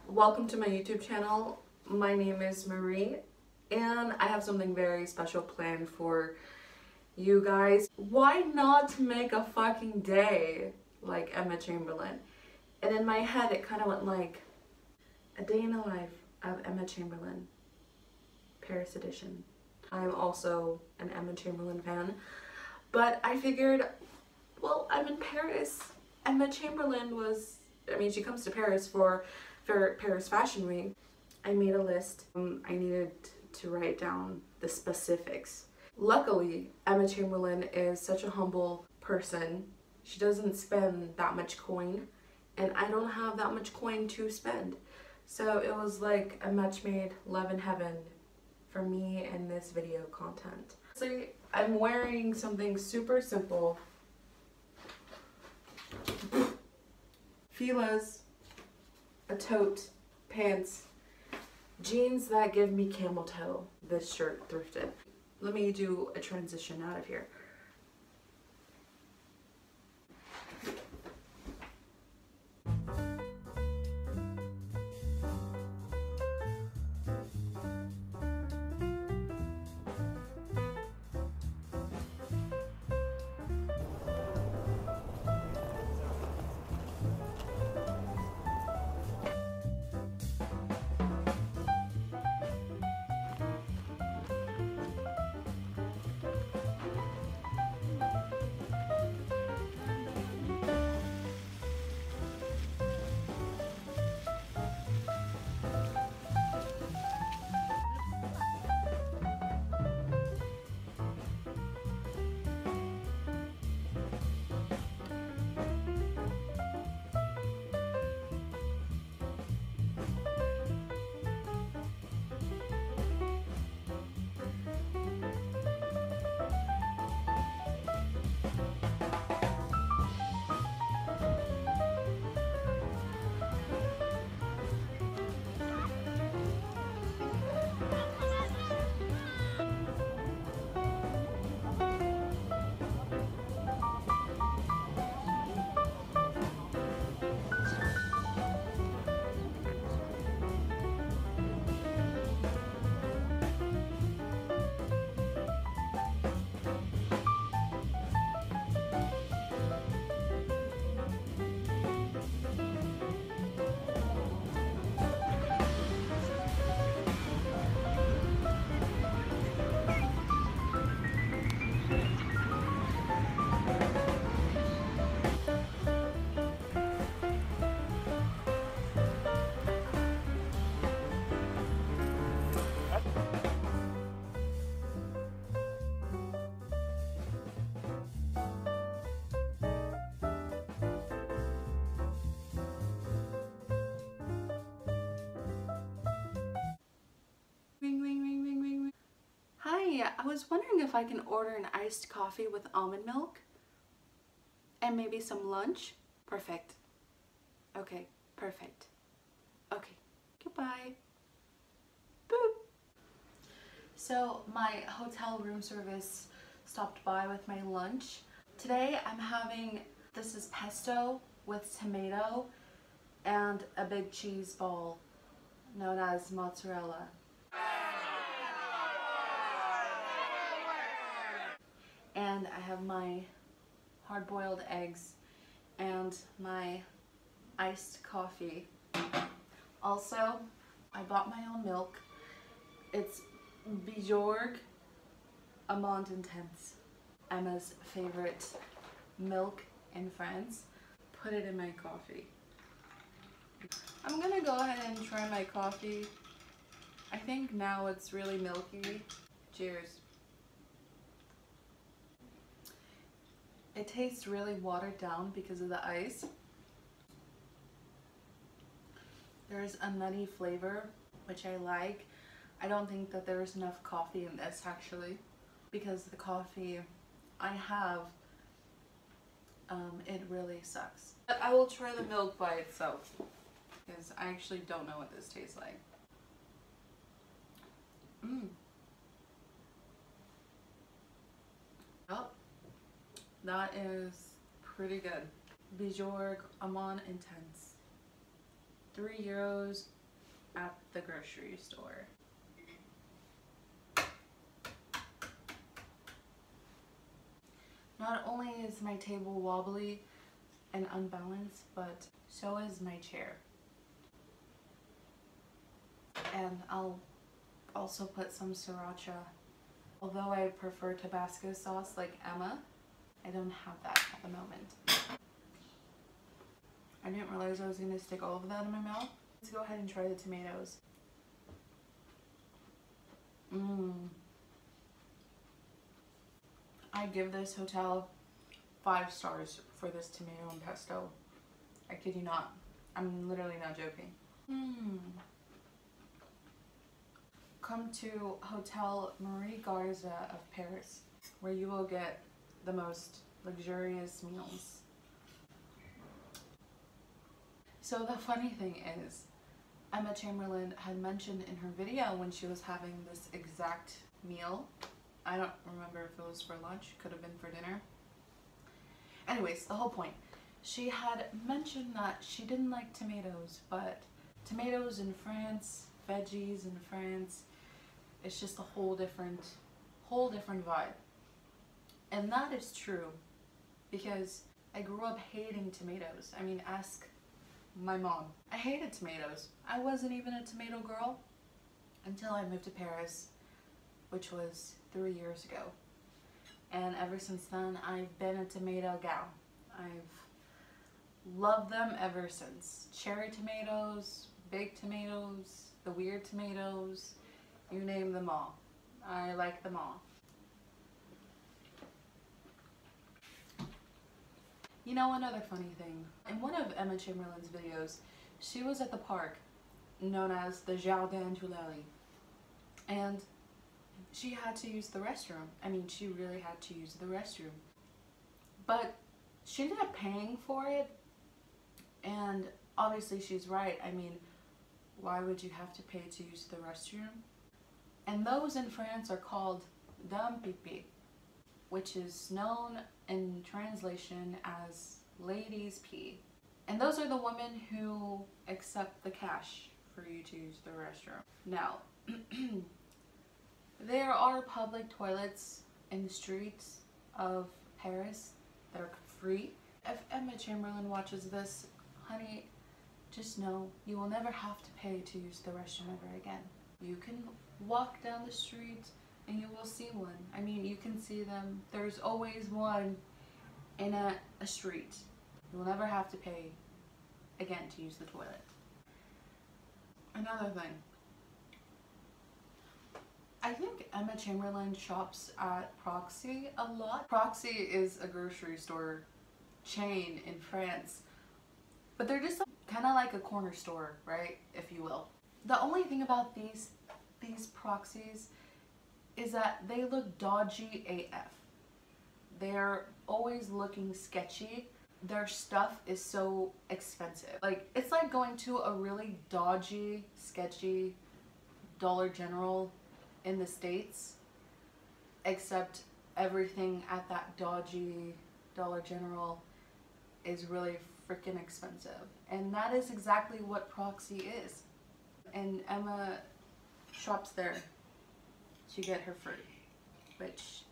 Welcome to my YouTube channel. My name is Marie and I have something very special planned for you guys. Why not make a fucking day like Emma Chamberlain? And in my head it kind of went like a day in the life of Emma Chamberlain, Paris edition. I'm also an Emma Chamberlain fan, but I figured, well, I'm in Paris. Emma Chamberlain was, she comes to Paris for Paris Fashion Week. I made a list. I needed to write down the specifics. Luckily, Emma Chamberlain is such a humble person. She doesn't spend that much coin, and I don't have that much coin to spend. So it was like a match made, love in heaven for me and this video content. So I'm wearing something super simple. Fila's, a tote, pants, jeans that give me camel toe. This shirt thrifted. Let me do a transition out of here. Hi, I was wondering if I can order an iced coffee with almond milk and maybe some lunch. Perfect. Okay, perfect. Okay, goodbye. Boop. So my hotel room service stopped by with my lunch. Today I'm having, this is pesto with tomato and a big cheese ball known as mozzarella. And I have my hard-boiled eggs and my iced coffee. Also, I bought my own milk. It's Bjorg Amande Intense, Emma's favorite milk in France. Put it in my coffee. I'm gonna go ahead and try my coffee. I think now it's really milky. Cheers. It tastes really watered down because of the ice. There's a nutty flavor, which I like. I don't think that there's enough coffee in this actually, because the coffee I have, it really sucks. But I will try the milk by itself, because I actually don't know what this tastes like. Oh. That is pretty good. Bjorg Amande Intense. €3 at the grocery store. Not only is my table wobbly and unbalanced, but so is my chair. And I'll also put some sriracha. Although I prefer Tabasco sauce like Emma, I don't have that at the moment. I didn't realize I was going to stick all of that in my mouth. Let's go ahead and try the tomatoes. I give this hotel 5 stars for this tomato and pesto. I kid you not. I'm literally not joking. Come to Hotel Marie Garza of Paris, where you will get the most luxurious meals. So the funny thing is, Emma Chamberlain had mentioned in her video when she was having this exact meal. I don't remember if it was for lunch, could have been for dinner. Anyways, the whole point. She had mentioned that she didn't like tomatoes, but tomatoes in France, veggies in France, it's just a whole different vibe. And that is true, because I grew up hating tomatoes. I mean, ask my mom. I hated tomatoes. I wasn't even a tomato girl until I moved to Paris, which was 3 years ago. And ever since then, I've been a tomato gal. I've loved them ever since. Cherry tomatoes, baked tomatoes, the weird tomatoes, you name them all. I like them all. You know, another funny thing. In one of Emma Chamberlain's videos, she was at the park known as the Jardin Tuileries. And she had to use the restroom. I mean, she really had to use the restroom. But she ended up paying for it. And obviously she's right. I mean, why would you have to pay to use the restroom? And those in France are called dame pipi, which is known in translation as ladies pee. And those are the women who accept the cash for you to use the restroom. Now, there are public toilets in the streets of Paris that are free. If Emma Chamberlain watches this, honey, just know you will never have to pay to use the restroom ever again. You can walk down the street and you will see one. I mean, you can see them. There's always one in a street. You will never have to pay again to use the toilet. Another thing. I think Emma Chamberlain shops at Proxy a lot. Proxy is a grocery store chain in France, but they're just kind of like a corner store, right, if you will. The only thing about these Proxies is that they look dodgy AF. They're always looking sketchy. Their stuff is so expensive. Like, it's like going to a really dodgy, sketchy Dollar General in the States, except everything at that dodgy Dollar General is really freaking expensive. And that is exactly what Proxy is. And Emma shops there to get her fruit, which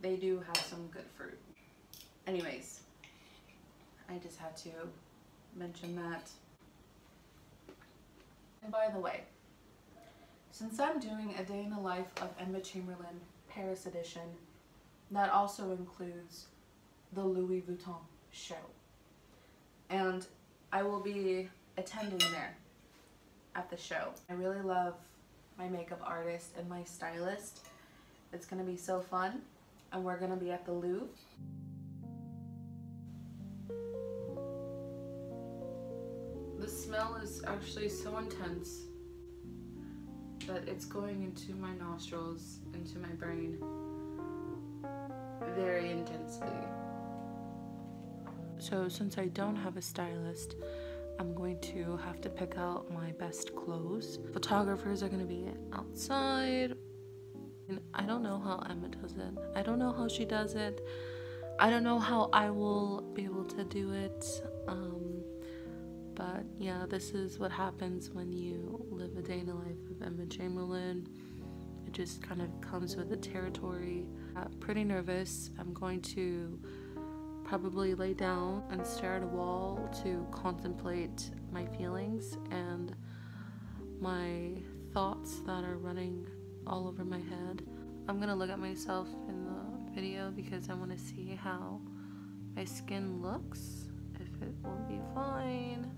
they do have some good fruit. Anyways, I just had to mention that. And by the way, since I'm doing a day in the life of Emma Chamberlain Paris edition, that also includes the Louis Vuitton show. And I will be attending there at the show. I really love my makeup artist and my stylist. It's gonna be so fun. And we're gonna be at the Louvre. The smell is actually so intense that it's going into my nostrils, into my brain, very intensely. So since I don't have a stylist, I'm going to have to pick out my best clothes. Photographers are gonna be outside. And I don't know how Emma does it. I don't know how she does it. I don't know how I will be able to do it. But yeah, this is what happens when you live a day in the life of Emma Chamberlain. It just kind of comes with the territory. Pretty nervous. I'm going to probably lay down and stare at a wall to contemplate my feelings and my thoughts that are running all over my head. I'm gonna look at myself in the video because I want to see how my skin looks, if it will be fine.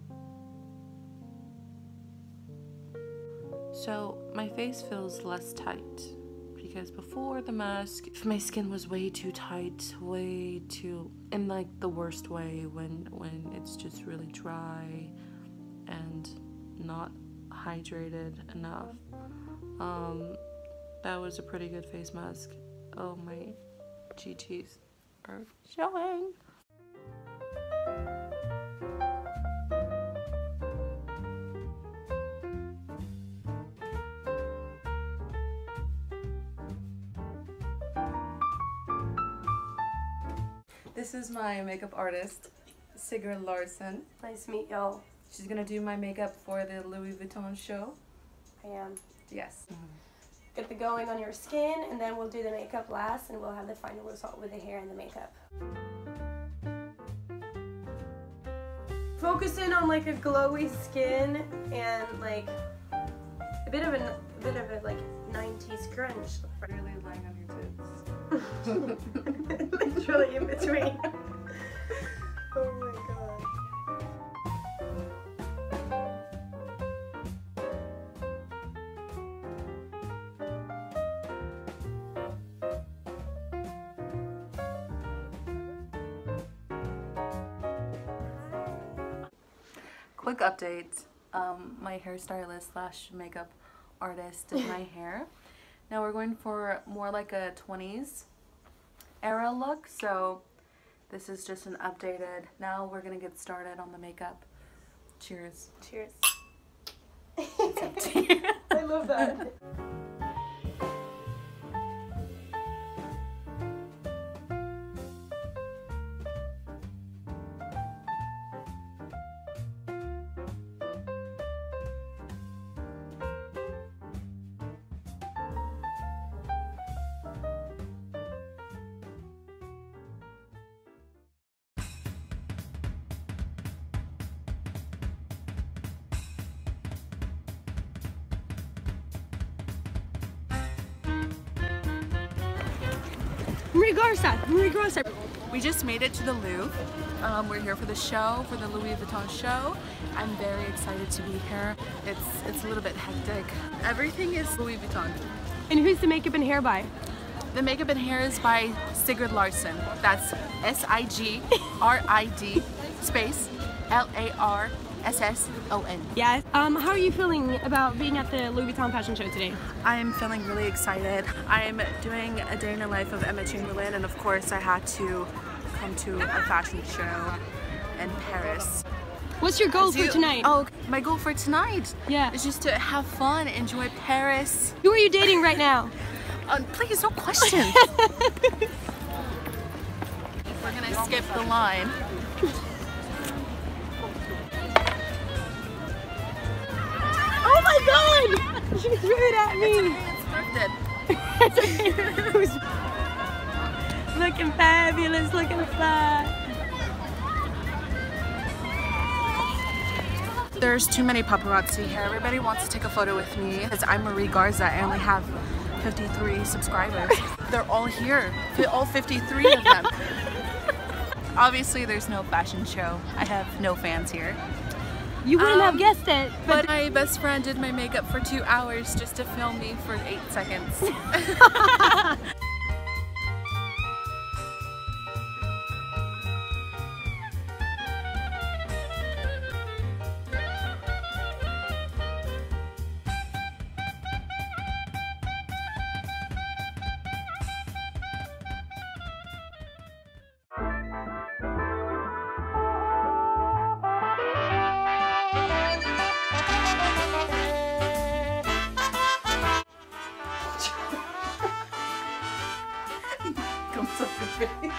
So my face feels less tight because before the mask my skin was way too tight, way too, in like the worst way, when it's just really dry and not hydrated enough. That was a pretty good face mask. Oh, my GTs are showing. This is my makeup artist, Sigrid Larson. Nice to meet y'all. She's gonna do my makeup for the Louis Vuitton show. I am. Yes. Get the going on your skin, and then we'll do the makeup last, and we'll have the final result with the hair and the makeup. Focusing on like a glowy skin and like a bit of a like 90s grunge. Really lying on your tits. Literally in between. Oh my god. Quick update. My hairstylist slash makeup artist did my hair. Now we're going for more like a 20s era look, so this is just an updated. Now we're gonna get started on the makeup. Cheers. Cheers. It's empty. I love that. Marie Garza. We just made it to the Louvre. We're here for the show, for the Louis Vuitton show. I'm very excited to be here. It's a little bit hectic. Everything is Louis Vuitton. And who's the makeup and hair by? The makeup and hair is by Sigrid Larson. That's S-I-G-R-I-D space L-A-R-S-S-O-N. Yes. How are you feeling about being at the Louis Vuitton fashion show today? I am feeling really excited. I am doing a day in the life of Emma Chamberlain, and of course I had to come to a fashion show in Paris. What's your goal for tonight? Oh, my goal for tonight? Yeah. Is just to have fun, enjoy Paris. Who are you dating right now? Please, no questions. We're gonna skip the line. Oh my god! She threw it at me! It's scripted. Looking fabulous, looking fly. There's too many paparazzi here. Everybody wants to take a photo with me because I'm Marie Garza. I only have 53 subscribers. They're all here. All 53 of them. Obviously, there's no fashion show. I have no fans here. You wouldn't have guessed it. But my best friend did my makeup for 2 hours just to film me for 8 seconds. Comes up the face.